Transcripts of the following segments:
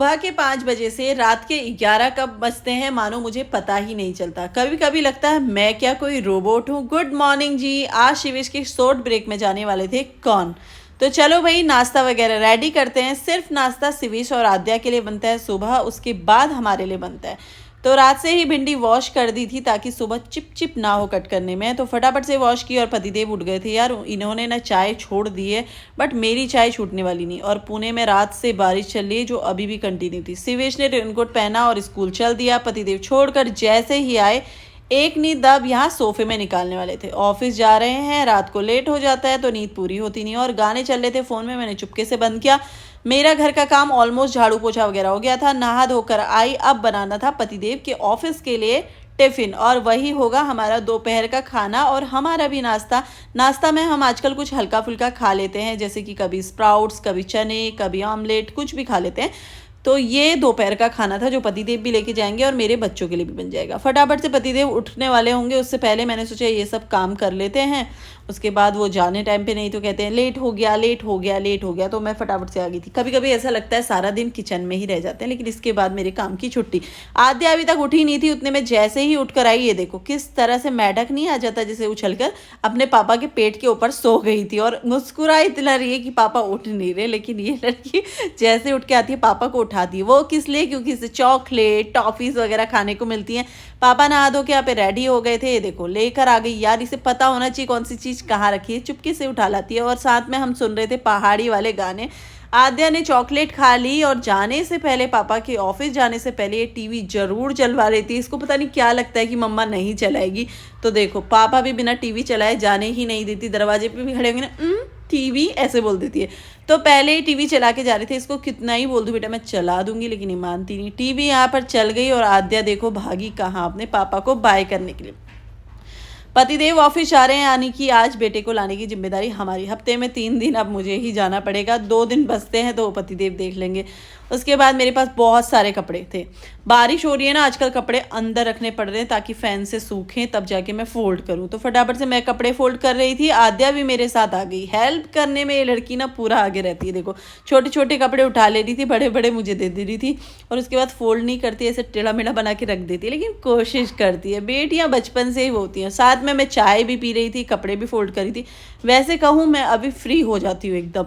सुबह के 5 बजे से रात के 11 कब बजते हैं मानो मुझे पता ही नहीं चलता। कभी कभी लगता है मैं क्या कोई रोबोट हूँ। गुड मॉर्निंग जी। आज शिविश के शॉर्ट ब्रेक में जाने वाले थे कौन। तो चलो भाई नाश्ता वगैरह रेडी करते हैं। सिर्फ नाश्ता शिविश और आद्या के लिए बनता है सुबह, उसके बाद हमारे लिए बनता है। तो रात से ही भिंडी वॉश कर दी थी ताकि सुबह चिप चिप ना हो कट करने में। तो फटाफट से वॉश की और पतिदेव उठ गए थे। यार इन्होंने ना चाय छोड़ दी है, बट मेरी चाय छूटने वाली नहीं। और पुणे में रात से बारिश चल रही है जो अभी भी कंटिन्यू थी। शिवेश ने रेनकोट पहना और स्कूल चल दिया। पतिदेव छोड़कर जैसे ही आए एक नींद अब यहाँ सोफे में निकालने वाले थे। ऑफिस जा रहे हैं, रात को लेट हो जाता है तो नींद पूरी होती नहीं। और गाने चल रहे थे फ़ोन में, मैंने चुपके से बंद किया। मेरा घर का काम ऑलमोस्ट झाड़ू पोछा वगैरह हो गया था। नहा धोकर आई, अब बनाना था पतिदेव के ऑफिस के लिए टिफिन, और वही होगा हमारा दोपहर का खाना और हमारा भी नाश्ता। नाश्ता में हम आजकल कुछ हल्का फुल्का खा लेते हैं, जैसे कि कभी स्प्राउट्स, कभी चने, कभी ऑमलेट, कुछ भी खा लेते हैं। तो ये दोपहर का खाना था जो पतिदेव भी लेके जाएंगे और मेरे बच्चों के लिए भी बन जाएगा। फटाफट से पतिदेव उठने वाले होंगे, उससे पहले मैंने सोचा ये सब काम कर लेते हैं। उसके बाद वो जाने टाइम पे नहीं तो कहते हैं लेट हो गया, लेट हो गया, लेट हो गया। तो मैं फटाफट से आ गई थी। कभी कभी ऐसा लगता है सारा दिन किचन में ही रह जाते हैं, लेकिन इसके बाद मेरे काम की छुट्टी। आद्या अभी तक उठी नहीं थी, उतने में जैसे ही उठकर आई, ये देखो किस तरह से मेढक नहीं आ जाता जैसे उछलकर अपने पापा के पेट के ऊपर सो गई थी और मुस्कुराई इतना रही है कि पापा उठ नहीं रहे। लेकिन ये लड़की जैसे उठ के आती है पापा को उठाती है। वो किस लिए? क्योंकि इसे चॉकलेट, टॉफीज वगैरह खाने को मिलती हैं। पापा नहा धो के यहाँ पे रेडी हो गए थे, ये देखो लेकर आ गई। यार इसे पता होना चाहिए कौन सी चीज़ कहाँ रखी है, चुपके से उठा लाती है। और साथ में हम सुन रहे थे पहाड़ी वाले गाने। आद्या ने चॉकलेट खा ली और जाने से पहले, पापा के ऑफिस जाने से पहले, ये टीवी जरूर चलवा रही थी। इसको पता नहीं क्या लगता है कि मम्मा नहीं चलाएगी। तो देखो पापा भी बिना टीवी चलाए जाने ही नहीं देती। दरवाजे पे भी खड़े होंगे ना, टीवी ऐसे बोल देती है। तो पहले ही टीवी चला के जा रहे थे। इसको कितना ही बोल दूं बेटा मैं चला दूंगी, लेकिन ये मानती नहीं। टीवी यहाँ पर चल गई और आद्या देखो भागी कहाँ, अपने पापा को बाय करने के लिए। पतिदेव ऑफिस जा रहे हैं, यानी कि आज बेटे को लाने की जिम्मेदारी हमारी। हफ्ते में 3 दिन अब मुझे ही जाना पड़ेगा। 2 दिन बचते हैं तो पतिदेव देख लेंगे। उसके बाद मेरे पास बहुत सारे कपड़े थे। बारिश हो रही है ना आजकल, कपड़े अंदर रखने पड़ रहे हैं ताकि फैन से सूखें, तब जाके मैं फोल्ड करूँ। तो फटाफट से मैं कपड़े फोल्ड कर रही थी। आद्या भी मेरे साथ आ गई। हेल्प करने में ये लड़की ना पूरा आगे रहती है। देखो छोटे छोटे कपड़े उठा ले रही थी, बड़े बड़े मुझे दे दे रही थी। और उसके बाद फोल्ड नहीं करती, ऐसे टेढ़ा मेढ़ा बना के रख देती है, लेकिन कोशिश करती है। बेटियां बचपन से ही होती हैं। साथ में मैं चाय भी पी रही थी, कपड़े भी फोल्ड करी थी। वैसे कहूँ मैं अभी फ्री हो जाती हूँ एकदम।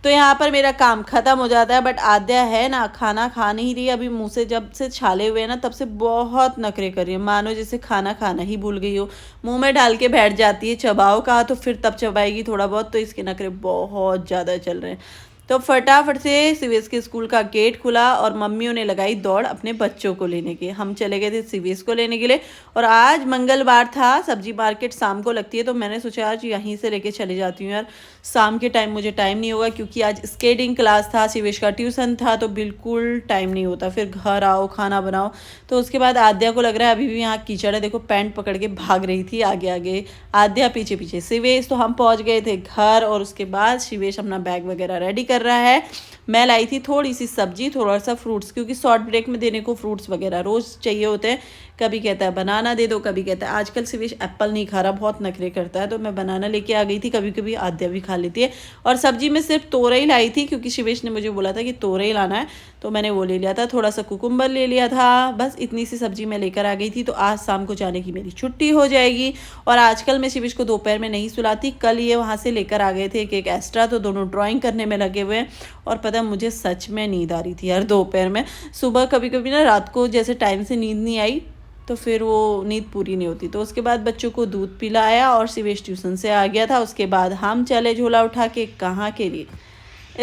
तो यहाँ पर मेरा काम खत्म हो जाता है। बट आद्या है ना, खाना खा नहीं रही अभी। मुंह से जब से छाले हुए हैं ना, तब से बहुत नखरे कर रही है, मानो जैसे खाना खाना ही भूल गई हो। मुंह में डाल के बैठ जाती है। चबाओ कहा तो फिर तब चबाएगी थोड़ा बहुत। तो इसके नखरे बहुत ज़्यादा चल रहे हैं। तो फटाफट से सीवीएस के स्कूल का गेट खुला और मम्मियों ने लगाई दौड़ अपने बच्चों को लेने की। हम चले गए थे सीवीएस को लेने के लिए। और आज मंगलवार था, सब्जी मार्केट शाम को लगती है, तो मैंने सोचा आज यहीं से लेके चले जाती हूँ। यार शाम के टाइम मुझे टाइम नहीं होगा, क्योंकि आज स्केटिंग क्लास था, सीवीएस का ट्यूशन था, तो बिल्कुल टाइम नहीं होता। फिर घर आओ, खाना बनाओ। तो उसके बाद आद्या को लग रहा है अभी भी यहाँ कीचड़ है। देखो पैंट पकड़ के भाग रही थी आगे आगे, आद्या पीछे पीछे। सीवीएस तो हम पहुँच गए थे घर। और उसके बाद शिवेश अपना बैग वगैरह रेडी कर रहा है। मैं लाई थी थोड़ी सी सब्जी, थोड़ा सा फ्रूट्स, क्योंकि शॉर्ट ब्रेक में देने को फ्रूट्स वगैरह रोज़ चाहिए होते हैं। कभी कहता है बनाना दे दो, कभी कहता है। आजकल शिवेश एप्पल नहीं खा रहा, बहुत नखरे करता है, तो मैं बनाना लेके आ गई थी। कभी कभी आद्या भी खा लेती है। और सब्जी में सिर्फ तोरई लाई थी, क्योंकि शिवेश ने मुझे बोला था कि तोरई लाना है, तो मैंने वो ले लिया था। थोड़ा सा कुकुम्बर ले लिया था। बस इतनी सी सब्जी मैं लेकर आ गई थी। तो आज शाम को जाने की मेरी छुट्टी हो जाएगी। और आजकल मैं शिवेश को दोपहर में नहीं सुलाती। कल ये वहाँ से लेकर आ गए थे एक एक्स्ट्रा, तो दोनों ड्राइंग करने में लगे हुए हैं। और पता मुझे सच में नींद आ रही थी यार दोपहर में। सुबह कभी कभी ना रात को जैसे टाइम से नींद नहीं आई, तो फिर वो नींद पूरी नहीं होती। तो उसके बाद बच्चों को दूध पिलाया और शिवेश ट्यूशन से आ गया था। उसके बाद हम चले झोला उठा के कहाँ के लिए,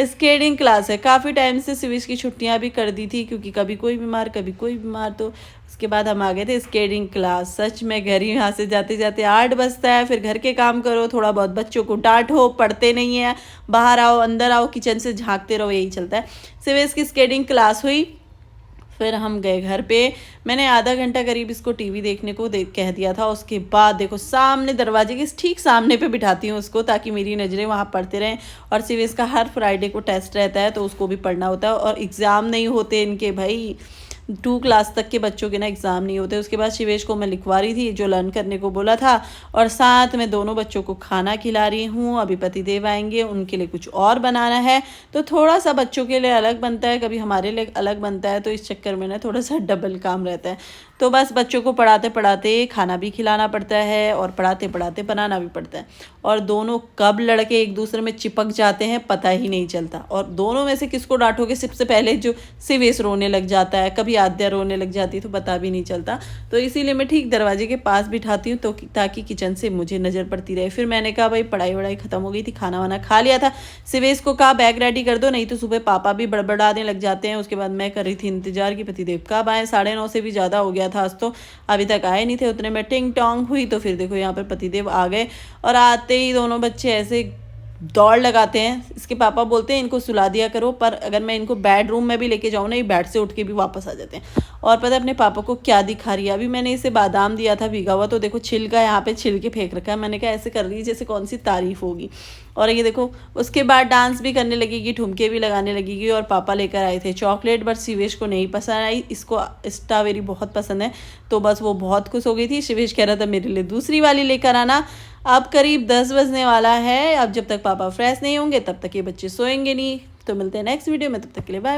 स्केटिंग क्लास है। काफ़ी टाइम से शिवेश की छुट्टियां भी कर दी थी, क्योंकि कभी कोई बीमार कभी कोई बीमार। तो उसके बाद हम आ गए थे स्केटिंग क्लास। सच में घर ही यहाँ से जाते जाते 8 बजता है। फिर घर के काम करो, थोड़ा बहुत बच्चों को डांटो, पढ़ते नहीं है, बाहर आओ, अंदर आओ, किचन से झाँकते रहो, यही चलता है। शिवेश की स्केटिंग क्लास हुई, फिर हम गए घर पे। मैंने आधा घंटा करीब इसको टीवी देखने को कह दिया था। उसके बाद देखो सामने दरवाजे के ठीक सामने पे बिठाती हूँ उसको, ताकि मेरी नज़रें वहाँ पढ़ते रहें। और सीवीएस का हर फ्राइडे को टेस्ट रहता है, तो उसको भी पढ़ना होता है। और एग्ज़ाम नहीं होते इनके भाई, 2 क्लास तक के बच्चों के ना एग्ज़ाम नहीं होते। उसके बाद शिवेश को मैं लिखवा रही थी जो लर्न करने को बोला था, और साथ में दोनों बच्चों को खाना खिला रही हूँ। अभी पतिदेव आएंगे, उनके लिए कुछ और बनाना है, तो थोड़ा सा बच्चों के लिए अलग बनता है, कभी हमारे लिए अलग बनता है, तो इस चक्कर में ना थोड़ा सा डबल काम रहता है। तो बस बच्चों को पढ़ाते पढ़ाते खाना भी खिलाना पड़ता है और पढ़ाते पढ़ाते बनाना भी पड़ता है, और दोनों कब लड़के एक दूसरे में चिपक जाते हैं पता ही नहीं चलता। और दोनों में से किसको डांटोगे? सबसे पहले जो शिवेश रोने लग जाता है, कभी आद्या रोने लग जाती है, तो पता भी नहीं चलता। तो इसीलिए मैं ठीक दरवाजे के पास बिठाती हूँ, तो ताकि किचन से मुझे नज़र पड़ती रहे। फिर मैंने कहा भाई पढ़ाई वढ़ाई ख़त्म हो गई थी, खाना वाना खा लिया था, शिवेश को कहा बैग रेडी कर दो, नहीं तो सुबह पापा भी बड़बड़ाने लग जाते हैं। उसके बाद मैं कर रही थी इंतजार कि पतिदेव कब आए। 9:30 से भी ज़्यादा हो गया था आज, तो अभी तक आए नहीं थे। उतने में टिंग टोंग हुई, तो फिर देखो यहाँ पर पतिदेव आ गए, और आते ही दोनों बच्चे ऐसे दौड़ लगाते हैं। इसके पापा बोलते हैं इनको सुला दिया करो, पर अगर मैं इनको बेडरूम में भी लेके जाऊँ ना, ये बेड से उठ के भी वापस आ जाते हैं। और पता है अपने पापा को क्या दिखा रही है? अभी मैंने इसे बादाम दिया था भीगा हुआ, तो देखो छिलका यहाँ पे छिल के फेंक रखा है। मैंने कहा ऐसे कर रही है जैसे कौन सी तारीफ होगी। और ये देखो उसके बाद डांस भी करने लगेगी, ठुमके भी लगाने लगेगी। और पापा लेकर आए थे चॉकलेट, बट शिवेश को नहीं पसंद आई, इसको स्ट्रॉबेरी बहुत पसंद है, तो बस वो बहुत खुश हो गई थी। शिवेश कह रहा था मेरे लिए दूसरी वाली लेकर आना। अब करीब 10 बजने वाला है, अब जब तक पापा फ्रेश नहीं होंगे तब तक ये बच्चे सोएंगे नहीं। तो मिलते हैं नेक्स्ट वीडियो में, तब तक के लिए बाय।